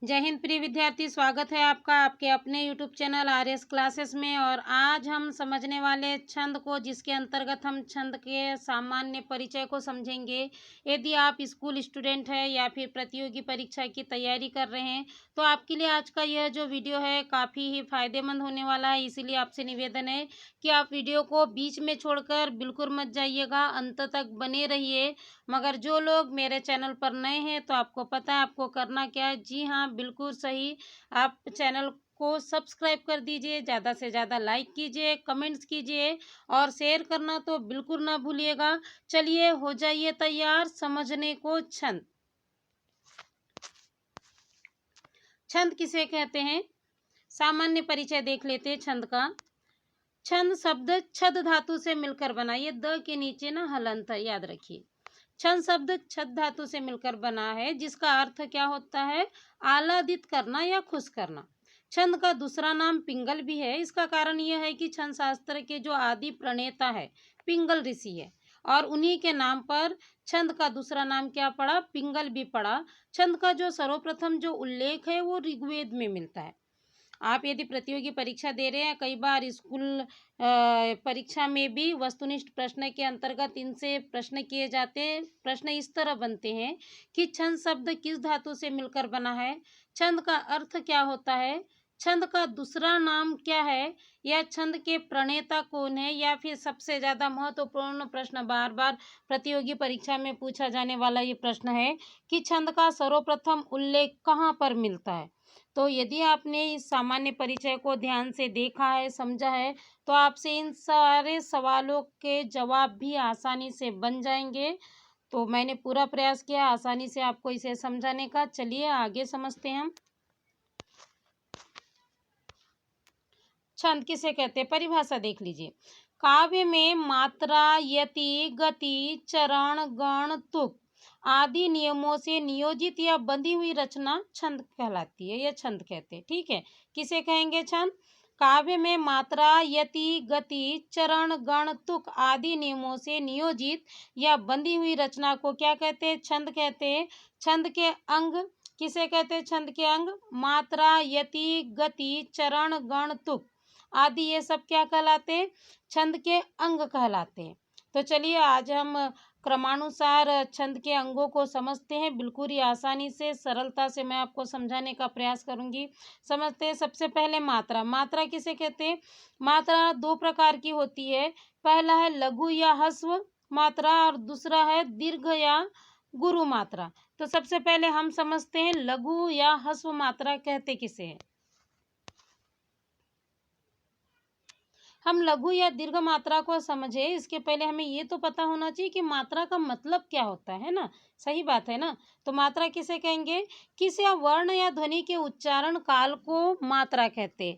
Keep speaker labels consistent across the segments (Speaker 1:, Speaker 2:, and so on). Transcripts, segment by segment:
Speaker 1: जय हिंद प्रिय विद्यार्थी, स्वागत है आपका आपके अपने यूट्यूब चैनल आरएस क्लासेस में। और आज हम समझने वाले छंद को, जिसके अंतर्गत हम छंद के सामान्य परिचय को समझेंगे। यदि आप स्कूल स्टूडेंट हैं या फिर प्रतियोगी परीक्षा की तैयारी कर रहे हैं तो आपके लिए आज का यह जो वीडियो है काफ़ी ही फायदेमंद होने वाला है। इसीलिए आपसे निवेदन है कि आप वीडियो को बीच में छोड़कर बिल्कुल मत जाइएगा, अंत तक बने रहिए। मगर जो लोग मेरे चैनल पर नए हैं तो आपको पता है आपको करना क्या है। जी हाँ, बिल्कुल सही। आप चैनल को सब्सक्राइब कर दीजिए, ज़्यादा से ज़्यादा लाइक कीजिए, कमेंट्स कीजिए और शेयर करना तो बिल्कुल ना भूलिएगा। चलिए हो जाइए तैयार समझने को छंद। छंद किसे कहते हैं? सामान्य परिचय देख लेते हैं छंद का। छंद शब्द छद धातु से मिलकर बना, ये द के नीचे ना हलंत है, याद रखिए। छंद शब्द छद धातु से मिलकर बना है, जिसका अर्थ क्या होता है? आह्लादित करना या खुश करना। छंद का दूसरा नाम पिंगल भी है। इसका कारण यह है कि छंद शास्त्र के जो आदि प्रणेता है पिंगल ऋषि है, और उन्हीं के नाम पर छंद का दूसरा नाम क्या पड़ा? पिंगल भी पड़ा। छंद का जो सर्वप्रथम जो उल्लेख है वो ऋग्वेद में मिलता है। आप यदि प्रतियोगी परीक्षा दे रहे हैं, कई बार स्कूल परीक्षा में भी वस्तुनिष्ठ प्रश्न के अंतर्गत इनसे प्रश्न किए जाते हैं। प्रश्न इस तरह बनते हैं कि छंद शब्द किस धातु से मिलकर बना है, छंद का अर्थ क्या होता है, छंद का दूसरा नाम क्या है, या छंद के प्रणेता कौन है, या फिर सबसे ज्यादा महत्वपूर्ण प्रश्न, बार बार प्रतियोगी परीक्षा में पूछा जाने वाला ये प्रश्न है कि छंद का सर्वप्रथम उल्लेख कहाँ पर मिलता है। तो यदि आपने इस सामान्य परिचय को ध्यान से देखा है, समझा है, तो आपसे इन सारे सवालों के जवाब भी आसानी से बन जाएंगे। तो मैंने पूरा प्रयास किया आसानी से आपको इसे समझाने का। चलिए आगे समझते हैं हम। छंद किसे कहते हैं? परिभाषा देख लीजिए। काव्य में मात्रा, यति, गति, चरण, गण, तुक आदि नियमों से नियोजित या बंधी हुई रचना छंद कहलाती है, या छंद कहते हैं। ठीक है, किसे कहेंगे छंद? काव्य में मात्रा, यति, गति, चरण, गण, तुक आदि नियमों से नियोजित या बंधी हुई रचना को क्या कहते हैं? छंद कहते हैं। छंद के अंग किसे कहते हैं? छंद के अंग मात्रा, यति, गति, चरण, गण, तुक आदि, ये सब क्या कहलाते हैं? छंद के अंग कहलाते हैं। तो चलिए आज हम क्रमानुसार छंद के अंगों को समझते हैं। बिल्कुल ही आसानी से, सरलता से मैं आपको समझाने का प्रयास करूंगी। समझते हैं। सबसे पहले मात्रा। मात्रा किसे कहते हैं? मात्रा दो प्रकार की होती है। पहला है लघु या ह्रस्व मात्रा, और दूसरा है दीर्घ या गुरु मात्रा। तो सबसे पहले हम समझते हैं लघु या ह्रस्व मात्रा कहते किसे हैं। हम लघु या दीर्घ मात्रा को समझे इसके पहले हमें ये तो पता होना चाहिए कि मात्रा का मतलब क्या होता है ना। सही बात है ना। तो मात्रा किसे कहेंगे? किसी वर्ण या ध्वनि के उच्चारण काल को मात्रा कहते हैं।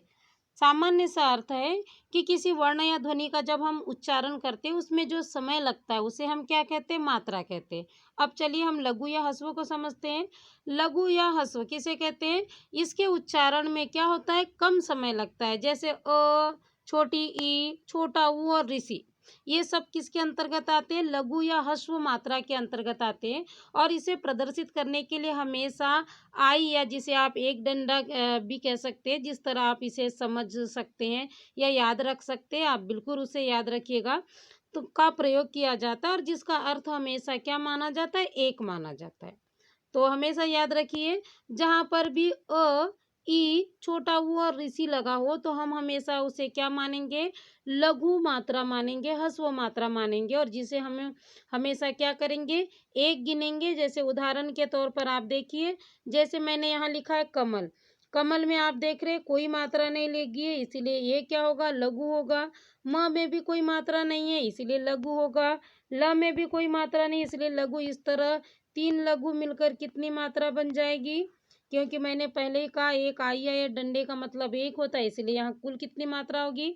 Speaker 1: सामान्य सा अर्थ है कि किसी वर्ण या ध्वनि का जब हम उच्चारण करते हैं उसमें जो समय लगता है उसे हम क्या कहते हैं? मात्रा कहते हैं। अब चलिए हम लघु या ह्रस्व को समझते हैं। लघु या ह्रस्व किसे कहते हैं? इसके उच्चारण में क्या होता है? कम समय लगता है। जैसे छोटी ई, छोटा ऊ और ऋषि, ये सब किसके अंतर्गत आते हैं? लघु या ह्रस्व मात्रा के अंतर्गत आते हैं। और इसे प्रदर्शित करने के लिए हमेशा आई, या जिसे आप एक डंडा भी कह सकते हैं, जिस तरह आप इसे समझ सकते हैं या याद रख सकते हैं, आप बिल्कुल उसे याद रखिएगा, तो का प्रयोग किया जाता है, और जिसका अर्थ हमेशा क्या माना जाता है? एक माना जाता है। तो हमेशा याद रखिए, जहाँ पर भी ई, छोटा ऊ और ऋषि लगा हो तो हम हमेशा उसे क्या मानेंगे? लघु मात्रा मानेंगे, ह्रस्व मात्रा मानेंगे, और जिसे हमें हमेशा क्या करेंगे? एक गिनेंगे। जैसे उदाहरण के तौर पर आप देखिए, जैसे मैंने यहाँ लिखा है कमल। कमल में आप देख रहे हैं कोई मात्रा नहीं लगी है, इसीलिए ये क्या होगा? लघु होगा। म में भी कोई मात्रा नहीं है, इसीलिए लघु होगा। ल में भी कोई मात्रा नहीं, इसलिए लघु। इस तरह तीन लघु मिलकर कितनी मात्रा बन जाएगी? क्योंकि मैंने पहले ही कहा एक आइया या डंडे का मतलब एक होता है, इसलिए यहाँ कुल कितनी मात्रा होगी?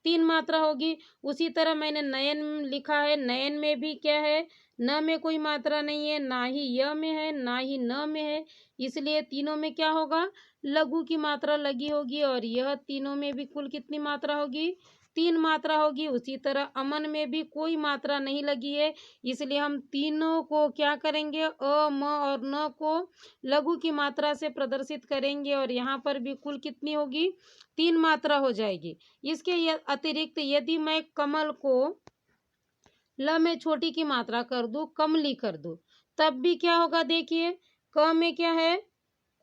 Speaker 1: तीन मात्रा होगी। उसी तरह मैंने नयन लिखा है, नयन में भी क्या है? न में कोई मात्रा नहीं है, ना ही य में है, ना ही न में है, इसलिए तीनों में क्या होगा? लघु की मात्रा लगी होगी। और यह तीनों में भी कुल कितनी मात्रा होगी? 3 मात्रा होगी। उसी तरह अमन में भी कोई मात्रा नहीं लगी है, इसलिए हम तीनों को क्या करेंगे, अ, म और न को लघु की मात्रा से प्रदर्शित करेंगे और यहाँ पर भी कुल कितनी होगी, 3 मात्रा हो जाएगी। इसके अतिरिक्त यदि मैं कमल को ल में छोटी की मात्रा कर दूं, कमली कर दूं, तब भी क्या होगा, देखिए क में क्या है,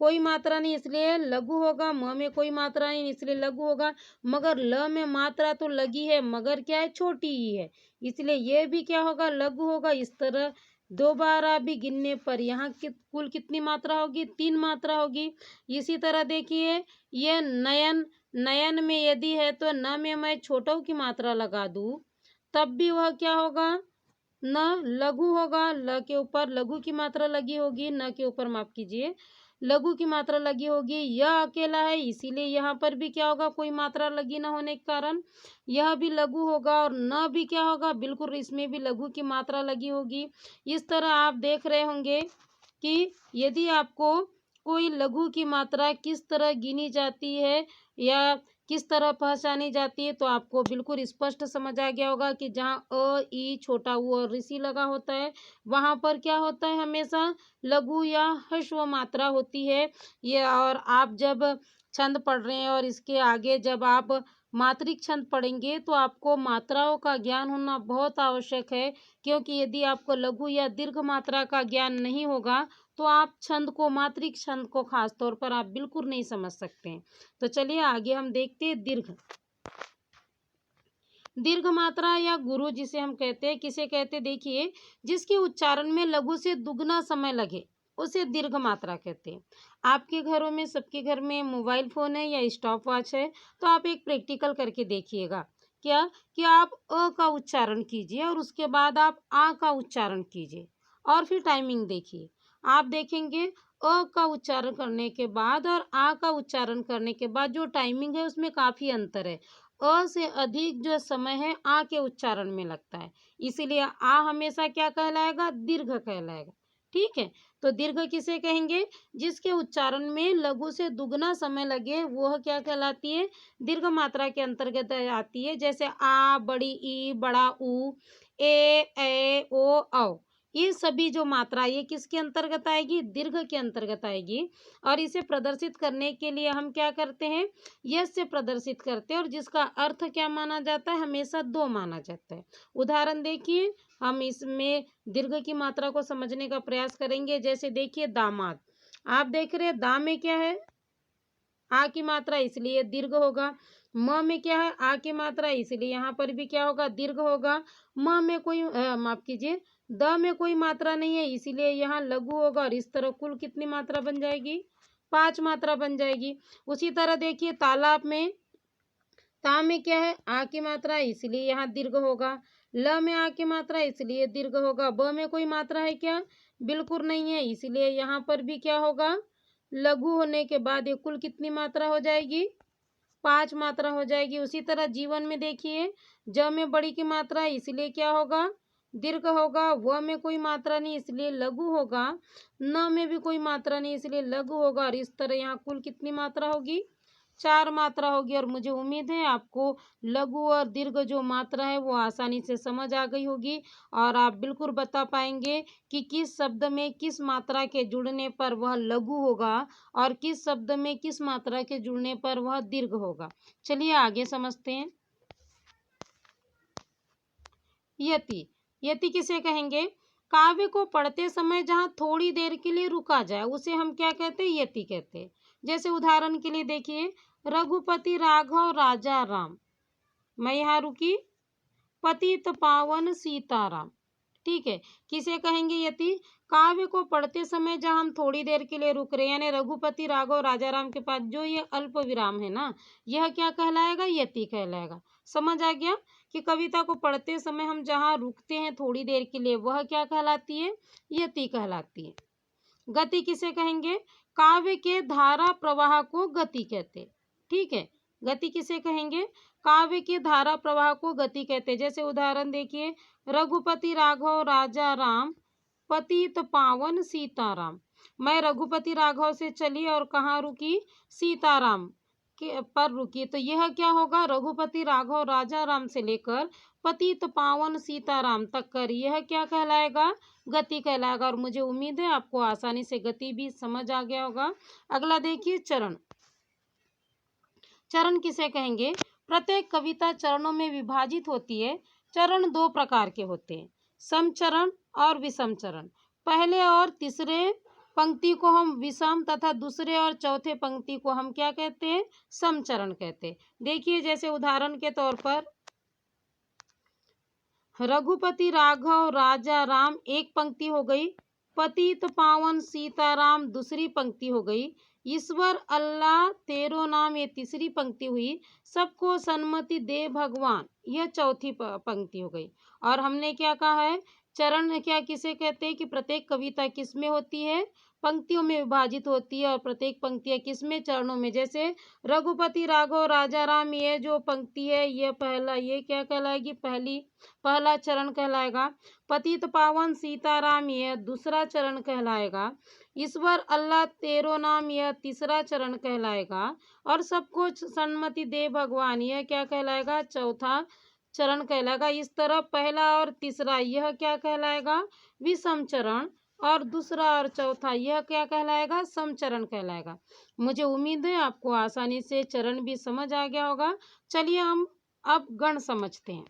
Speaker 1: कोई मात्रा नहीं इसलिए लघु होगा, म में कोई मात्रा नहीं इसलिए लघु होगा, मगर ल में मात्रा तो लगी है मगर क्या है, छोटी ही है, इसलिए ये भी क्या होगा, लघु होगा। इस तरह दोबारा भी गिनने पर यहाँ कुल कितनी मात्रा होगी, 3 मात्रा होगी। इसी तरह देखिए ये नयन, नयन में यदि है तो न में मैं छोटों की मात्रा लगा दूं, तब भी वह क्या होगा, न लघु होगा। ल के ऊपर लघु की मात्रा लगी होगी, न के ऊपर माफ कीजिए लघु की मात्रा लगी होगी। यह अकेला है इसीलिए यहाँ पर भी क्या होगा, कोई मात्रा लगी न होने के कारण यह भी लघु होगा। और न भी क्या होगा, बिल्कुल इसमें भी लघु की मात्रा लगी होगी। इस तरह आप देख रहे होंगे कि यदि आपको कोई लघु की मात्रा किस तरह गिनी जाती है या किस तरह पहचानी जाती है, तो आपको बिल्कुल स्पष्ट समझ आ गया होगा कि जहाँ अ, ई, छोटा ऊ और ऋषि लगा होता है, वहाँ पर क्या होता है, हमेशा लघु या ह्रस्व मात्रा होती है। ये और आप जब छंद पढ़ रहे हैं और इसके आगे जब आप मात्रिक छंद पढ़ेंगे तो आपको मात्राओं का ज्ञान होना बहुत आवश्यक है, क्योंकि यदि आपको लघु या दीर्घ मात्रा का ज्ञान नहीं होगा तो आप छंद को, मात्रिक छंद को खास तौर पर आप बिल्कुल नहीं समझ सकते हैं। तो चलिए आगे हम देखते हैं दीर्घ। दीर्घ मात्रा या गुरु जिसे हम कहते हैं, किसे कहते हैं, देखिए जिसके उच्चारण में लघु से दुगना समय लगे उसे दीर्घ मात्रा कहते हैं। आपके घरों में, सबके घर में मोबाइल फोन है या स्टॉप वॉच है, तो आप एक प्रैक्टिकल करके देखिएगा। क्या कि आप अ का उच्चारण कीजिए और उसके बाद आप आ का उच्चारण कीजिए और फिर टाइमिंग देखिए। आप देखेंगे अ का उच्चारण करने के बाद और आ का उच्चारण करने के बाद जो टाइमिंग है उसमें काफी अंतर है। अ से अधिक जो समय है आ के उच्चारण में लगता है, इसीलिए आ हमेशा क्या कहलाएगा, दीर्घ कहलाएगा। ठीक है, तो दीर्घ किसे कहेंगे, जिसके उच्चारण में लघु से दुगना समय लगे वह क्या कहलाती है, दीर्घ मात्रा के अंतर्गत आती है। जैसे आ, बड़ी ई, बड़ा ऊ, ए ओ औ, ये सभी जो मात्रा ये किसके अंतर्गत आएगी, दीर्घ के अंतर्गत आएगी। और इसे प्रदर्शित करने के लिए हम क्या करते हैं, यस से प्रदर्शित करते हैं और जिसका अर्थ क्या माना जाता है, हमेशा 2 माना जाता है। उदाहरण देखिए, हम इसमें दीर्घ की मात्रा को समझने का प्रयास करेंगे। जैसे देखिए दामाद, आप देख रहे हैं दा में क्या है, आ की मात्रा, इसलिए दीर्घ होगा। म में क्या है, आ की मात्रा, इसलिए यहाँ पर भी क्या होगा, दीर्घ होगा। म में कोई माफ कीजिए, द में कोई मात्रा नहीं है इसीलिए यहाँ लघु होगा। और इस तरह कुल कितनी मात्रा बन जाएगी, 5 मात्रा बन जाएगी। उसी तरह देखिए तालाब में, ता में क्या है, आ की मात्रा, इसलिए यहाँ दीर्घ होगा। ल में आ की मात्रा, इसलिए दीर्घ होगा। ब में कोई मात्रा है क्या, बिल्कुल नहीं है, इसलिए यहाँ पर भी क्या होगा, लघु होने के बाद ये कुल कितनी मात्रा हो जाएगी, 5 मात्रा हो जाएगी। उसी तरह जीवन में देखिए, ज में बड़ी की मात्रा है इसलिए क्या होगा, दीर्घ होगा। व में कोई मात्रा नहीं इसलिए लघु होगा। न में भी कोई मात्रा नहीं इसलिए लघु होगा। और इस तरह यहाँ कुल कितनी मात्रा होगी, 4 मात्रा होगी। और मुझे उम्मीद है आपको लघु और दीर्घ जो मात्रा है वो आसानी से समझ आ गई होगी और आप बिल्कुल बता पाएंगे कि किस शब्द में किस मात्रा के जुड़ने पर वह लघु होगा और किस शब्द में किस मात्रा के जुड़ने पर वह दीर्घ होगा। चलिए आगे समझते हैं। यति, यति किसे कहेंगे, काव्य को पढ़ते समय जहाँ थोड़ी देर के लिए रुका जाए उसे हम क्या कहते हैं, यति कहते हैं। जैसे उदाहरण के लिए देखिए, रघुपति राघव राजा राम, मैं यहाँ रुकी, पतित पावन सीताराम। ठीक है, किसे कहेंगे यति, काव्य को पढ़ते समय जहाँ हम थोड़ी देर के लिए रुक रहे हैं, यानी रघुपति राघव राजा राम के पास जो ये अल्प विराम है ना, यह क्या कहलाएगा, यति कहलाएगा। समझ आ गया कि कविता को पढ़ते समय हम जहाँ रुकते हैं थोड़ी देर के लिए वह क्या कहलाती है, यति कहलाती है। गति किसे कहेंगे, काव्य के धारा प्रवाह को गति कहते हैं। ठीक है, गति किसे कहेंगे, काव्य के धारा प्रवाह को गति कहते हैं। जैसे उदाहरण देखिए, रघुपति राघव राजा राम, पतित पावन सीताराम। मैं रघुपति राघव से चली और कहाँ रुकी, सीताराम के पर रुकी, तो यह क्या होगा, रघुपति राघव राजा राम से लेकर पतित पावन सीताराम तक कर, यह क्या कहलाएगा, गति कहलाएगा। और मुझे उम्मीद है आपको आसानी से गति भी समझ आ गया होगा। अगला देखिए चरण। चरण किसे कहेंगे, प्रत्येक कविता चरणों में विभाजित होती है। चरण दो प्रकार के होते हैं, समचरण और विषम चरण। पहले और तीसरे पंक्ति को हम विषम तथा दूसरे और चौथे पंक्ति को हम क्या कहते हैं, समचरण कहते हैं। देखिए जैसे उदाहरण के तौर पर रघुपति राघव राजा राम एक पंक्ति हो गई, पतित पावन सीताराम दूसरी पंक्ति हो गई, ईश्वर अल्लाह तेरो नाम ये तीसरी पंक्ति हुई, सबको सन्मति दे भगवान यह चौथी पंक्ति हो गई। और हमने क्या कहा है, चरण क्या किसे कहते हैं कि प्रत्येक कविता किस में होती है, पंक्तियों में विभाजित होती है, और प्रत्येक पंक्तियां किस में, चरणों में। जैसे रघुपति राघव राजा राम ये जो पंक्ति है ये पहला, ये क्या कहलाएगी, पहला चरण कहलाएगा। पतित पावन सीताराम यह दूसरा चरण कहलाएगा। ईश्वर अल्लाह तेरो नाम यह तीसरा चरण कहलाएगा। और सबको सन्मति दे भगवान यह क्या कहलाएगा, चौथा चरण कहलाएगा। इस तरह पहला और तीसरा यह क्या कहलाएगा, विषम चरण, और दूसरा और चौथा यह क्या कहलाएगा, समचरण कहलाएगा। मुझे उम्मीद है आपको आसानी से चरण भी समझ आ गया होगा। चलिए हम अब गण समझते हैं।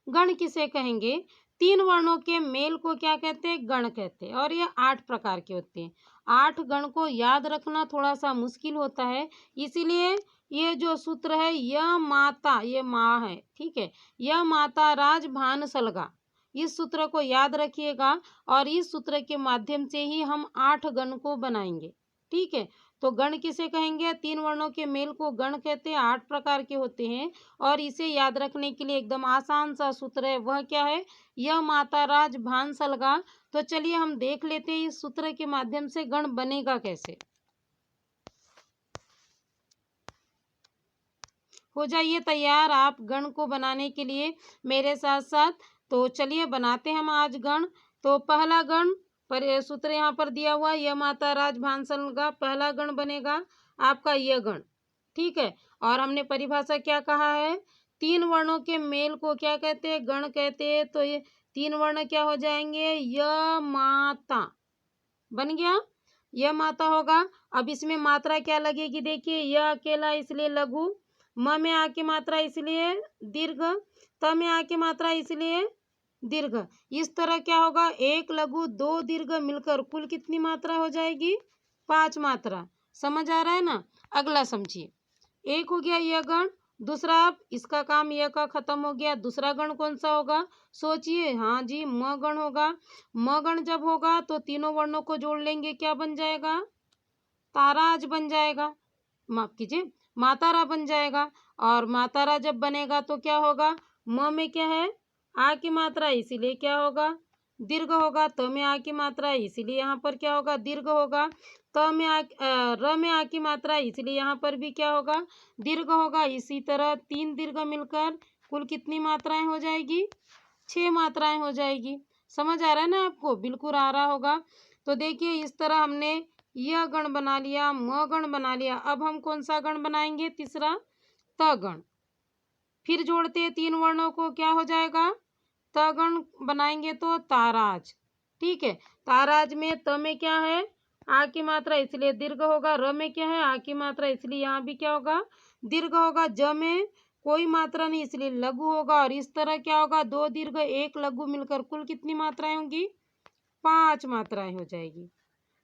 Speaker 1: गण किसे कहेंगे, तीन वर्णों के मेल को क्या कहते हैं, गण कहते हैं। और ये 8 प्रकार के होते हैं। 8 गण को याद रखना थोड़ा सा मुश्किल होता है, इसीलिए ये जो सूत्र है, यह माता, ये माँ है, ठीक है, यह माता राज भान सलगा, इस सूत्र को याद रखिएगा। और इस सूत्र के माध्यम से ही हम 8 गण को बनाएंगे, ठीक है। तो गण किसे कहेंगे, तीन वर्णों के मेल को गण कहते हैं, 8 प्रकार के होते हैं। और इसे याद रखने के लिए एकदम आसान सा सूत्र है, वह क्या है, यह माता राज भान सलगा। तो चलिए हम देख लेते हैं इस सूत्र के माध्यम से गण बनेगा कैसे। हो जाइए तैयार आप गण को बनाने के लिए मेरे साथ साथ। तो चलिए बनाते हैं हम आज गण। तो पहला गण पर सूत्र यहाँ पर दिया हुआ, यह माता राज भानसल का पहला गण बनेगा आपका यह गण, ठीक है। और हमने परिभाषा क्या कहा है, तीन वर्णों के मेल को क्या कहते हैं, गण कहते हैं। तो ये तीन वर्ण क्या हो जाएंगे, य माता बन गया, यह माता होगा। अब इसमें मात्रा क्या लगेगी, देखिए यह अकेला इसलिए लघु, म में आ की मात्रा इसलिए दीर्घ, त में आ की मात्रा इसलिए दीर्घ। इस तरह क्या होगा, एक लघु दो दीर्घ मिलकर कुल कितनी मात्रा हो जाएगी, 5 मात्रा। समझ आ रहा है ना। अगला समझिए, एक हो गया यह गण, दूसरा अब इसका काम यह का खत्म हो गया। दूसरा गण कौन सा होगा, सोचिए, हाँ जी म गण होगा। म गण जब होगा तो तीनों वर्णों को जोड़ लेंगे, क्या बन जाएगा, ताराज बन जाएगा, माफ कीजिए मातारा बन जाएगा। और मातारा जब बनेगा तो क्या होगा, म में क्या है, आ की मात्रा, इसीलिए क्या होगा, दीर्घ होगा। त में आ की मात्रा, इसीलिए यहाँ पर क्या होगा, दीर्घ होगा। त में र में आ की मात्रा, इसलिए यहाँ पर भी क्या होगा, दीर्घ होगा। इसी तरह 3 दीर्घ मिलकर कुल कितनी मात्राएं हो जाएगी, 6 मात्राएं हो जाएगी। समझ आ रहा है ना आपको, बिल्कुल आ रहा होगा। तो देखिए इस तरह हमने यह गण बना लिया, म गण बना लिया। अब हम कौन सा गण बनाएंगे, तीसरा त गण। फिर जोड़ते हैं तीन वर्णों को, क्या हो जाएगा, त गण बनाएंगे तो ताराज, ठीक है। ताराज में त में क्या है, आ की मात्रा, इसलिए दीर्घ होगा। र में क्या है, आ की मात्रा, इसलिए यहाँ भी क्या होगा, दीर्घ होगा। ज में कोई मात्रा नहीं, इसलिए लघु होगा। और इस तरह क्या होगा, दो दीर्घ एक लघु मिलकर कुल कितनी मात्राएं होंगी, 5 मात्राएं हो जाएगी।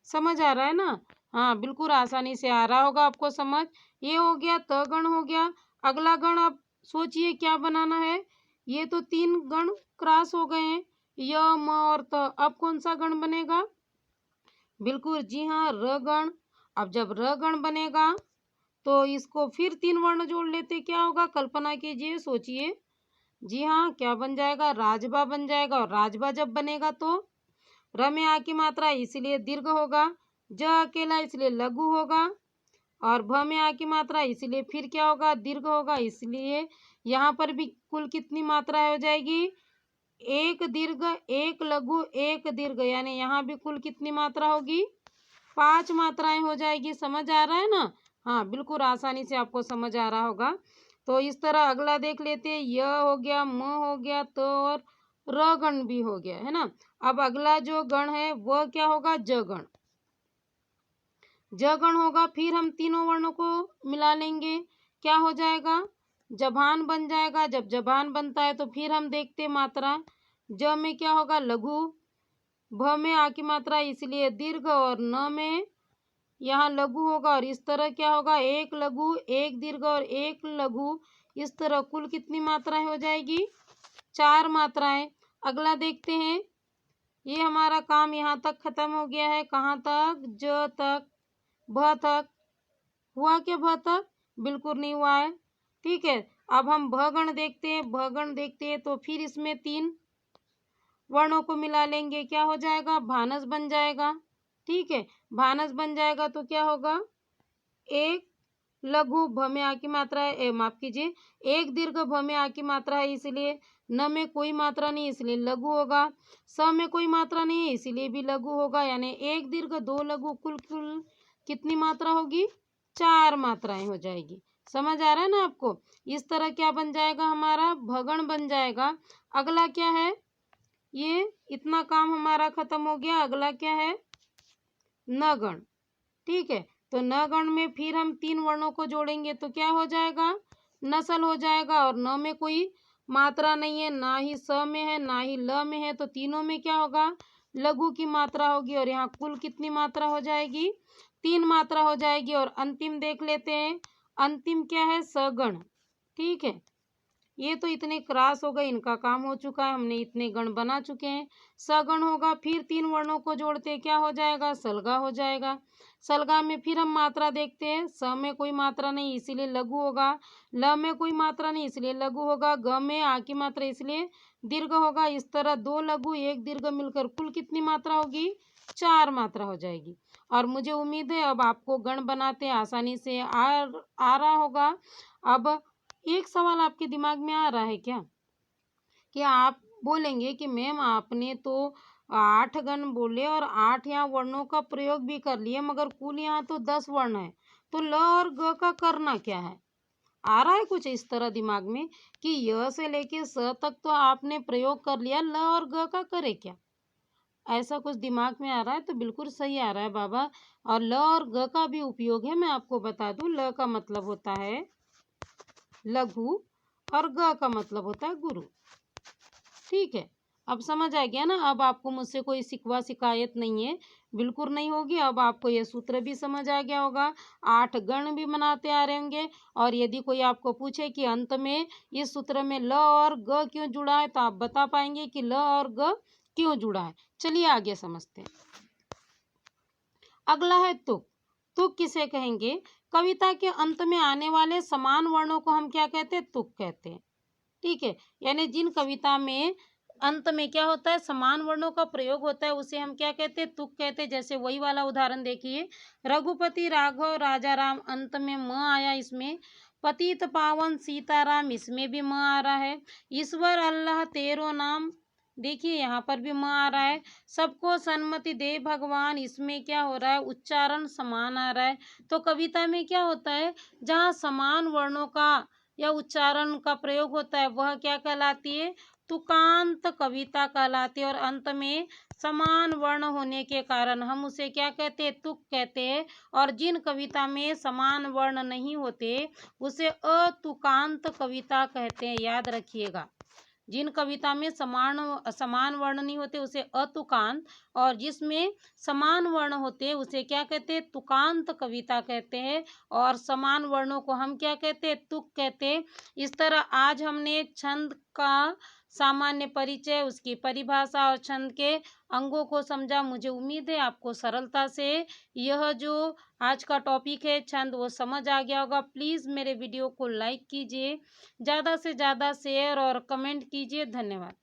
Speaker 1: समझ आ रहा है ना, हाँ बिल्कुल आसानी से आ रहा होगा आपको समझ। ये हो गया त गण हो गया। अगला गण अब सोचिए क्या बनाना है, ये तो 3 गण क्रॉस हो गए हैं, य म और त। अब कौन सा गण बनेगा, बिल्कुल जी हाँ, र गण। अब जब र गण बनेगा तो इसको फिर 3 वर्ण जोड़ लेते, क्या होगा, कल्पना कीजिए, सोचिए, जी हाँ क्या बन जाएगा, राजबा बन जाएगा। और राजबा जब बनेगा तो र में आ की मात्रा, इसलिए दीर्घ होगा। ज अकेला, इसलिए लघु होगा। और भ में आ की मात्रा, इसलिए फिर क्या होगा, दीर्घ होगा। इसलिए यहाँ पर भी कुल कितनी मात्रा हो जाएगी, एक दीर्घ एक लघु एक दीर्घ, यानी यहाँ भी कुल कितनी मात्रा होगी, 5 मात्राएं हो जाएगी। समझ आ रहा है ना, हाँ, बिल्कुल आसानी से आपको समझ आ रहा होगा। तो इस तरह अगला देख लेते हैं, य हो गया, म हो गया, त और र गण भी हो गया, है ना? अब अगला जो गण है वह क्या होगा? ज गण। ज गण होगा, फिर हम तीनों वर्णों को मिला लेंगे, क्या हो जाएगा? जबान बन जाएगा। जब जबान बनता है तो फिर हम देखते मात्रा, ज में क्या होगा? लघु, भ में आ की मात्रा इसलिए दीर्घ, और न में यहाँ लघु होगा, और इस तरह क्या होगा? एक लघु, एक दीर्घ और एक लघु, इस तरह कुल कितनी मात्राएं हो जाएगी? 4 मात्राएं। अगला देखते हैं, ये हमारा काम यहाँ तक खत्म हो गया है। कहाँ तक? ज तक, भ तक। हुआ क्या भ तक? बिल्कुल नहीं हुआ है। ठीक है, अब हम भ गण देखते हैं। भ गण देखते हैं तो फिर इसमें 3 वर्णों को मिला लेंगे, क्या हो जाएगा? भानस बन जाएगा। ठीक है, भानस बन जाएगा तो क्या होगा? एक लघु, भ में आ की मात्रा है, माफ कीजिए, एक दीर्घ, भ में आ की मात्रा है, इसलिए न में कोई मात्रा नहीं, इसलिए लघु होगा। स में कोई मात्रा नहीं है, इसलिए भी लघु होगा। यानी एक दीर्घ, दो लघु, कुल कुल कितनी मात्रा होगी? 4 मात्राएं हो जाएगी। समझ आ रहा है ना आपको? इस तरह क्या बन जाएगा? हमारा भगण बन जाएगा। अगला क्या है? ये इतना काम हमारा खत्म हो गया। अगला क्या है? न गण। ठीक है, तो न गण में फिर हम 3 वर्णों को जोड़ेंगे तो क्या हो जाएगा? नस्ल हो जाएगा, और न में कोई मात्रा नहीं है, ना ही स में है, ना ही ल में है, तो तीनों में क्या होगा? लघु की मात्रा होगी, और यहाँ कुल कितनी मात्रा हो जाएगी? 3 मात्रा हो जाएगी। और अंतिम देख लेते हैं, अंतिम क्या है? सगण। ठीक है, ये तो इतने क्रास हो गए, इनका काम हो चुका है, हमने इतने गण बना चुके हैं। सगण होगा, फिर 3 वर्णों को जोड़ते क्या हो जाएगा? सलगा हो जाएगा। सलगा में फिर हम मात्रा देखते हैं, स में कोई मात्रा नहीं इसलिए लघु होगा, ल में कोई मात्रा नहीं इसलिए लघु होगा, ग में आ की मात्रा इसलिए दीर्घ होगा। इस तरह 2 लघु, 1 दीर्घ मिलकर कुल कितनी मात्रा होगी? 4 मात्रा हो जाएगी। और मुझे उम्मीद है अब आपको गण बनाते आसानी से आ रहा होगा। अब एक सवाल आपके दिमाग में आ रहा है क्या? कि आप बोलेंगे कि मैम आपने तो 8 गण बोले और 8 यहाँ वर्णों का प्रयोग भी कर लिए, मगर कुल यहाँ तो 10 वर्ण है, तो ल और ग का करना क्या है? आ रहा है कुछ इस तरह दिमाग में कि य से लेके स तक तो आपने प्रयोग कर लिया, ल और ग का करे क्या? ऐसा कुछ दिमाग में आ रहा है तो बिल्कुल सही आ रहा है बाबा। और ल और ग का भी उपयोग है, मैं आपको बता दूं। ल का मतलब होता है लघु, और ग का मतलब होता है गुरु। ठीक है, अब समझ आ गया ना? अब आपको मुझसे कोई शिकवा शिकायत नहीं है, बिल्कुल नहीं होगी। अब आपको ये सूत्र भी समझ आ गया होगा, 8 गण भी बनाते आ रहे होंगे। और यदि कोई आपको पूछे कि अंत में इस सूत्र में ल और ग क्यों जुड़ा है, तो आप बता पाएंगे कि ल और ग क्यों जुड़ा है। चलिए आगे समझते हैं। अगला है तुक। तुक किसे कहेंगे? कविता के अंत में आने वाले समान वर्णों को हम क्या कहते हैं? तुक कहते हैं। ठीक है, यानी जिन कविता में अंत में क्या होता है? समान वर्णों का प्रयोग होता है, उसे हम क्या कहते हैं? तुक कहते हैं। जैसे वही वाला उदाहरण देखिए, रघुपति राघव राजा राम, अंत में म आया, इसमें पतित पावन सीताराम, इसमें भी म आ रहा है। ईश्वर अल्लाह तेरो नाम, देखिए यहाँ पर भी म आ रहा है। सबको सन्मति दे भगवान, इसमें क्या हो रहा है? उच्चारण समान आ रहा है। तो कविता में क्या होता है? जहाँ समान वर्णों का या उच्चारण का प्रयोग होता है, वह क्या कहलाती है? तुकांत कविता कहलाती है। और अंत में समान वर्ण होने के कारण हम उसे क्या कहते हैं? तुक कहते हैं। और जिन कविता में समान वर्ण नहीं होते, उसे अतुकांत कविता कहते हैं, याद रखिएगा। जिन कविता में समान वर्ण नहीं होते उसे अतुकांत, और जिसमें समान वर्ण होते हैं उसे क्या कहते हैं? तुकांत कविता कहते हैं। और समान वर्णों को हम क्या कहते हैं? तुक कहते हैं। इस तरह आज हमने छंद का सामान्य परिचय, उसकी परिभाषा और छंद के अंगों को समझा। मुझे उम्मीद है आपको सरलता से यह जो आज का टॉपिक है छंद, वो समझ आ गया होगा। प्लीज़ मेरे वीडियो को लाइक कीजिए, ज़्यादा से ज़्यादा शेयर और कमेंट कीजिए। धन्यवाद।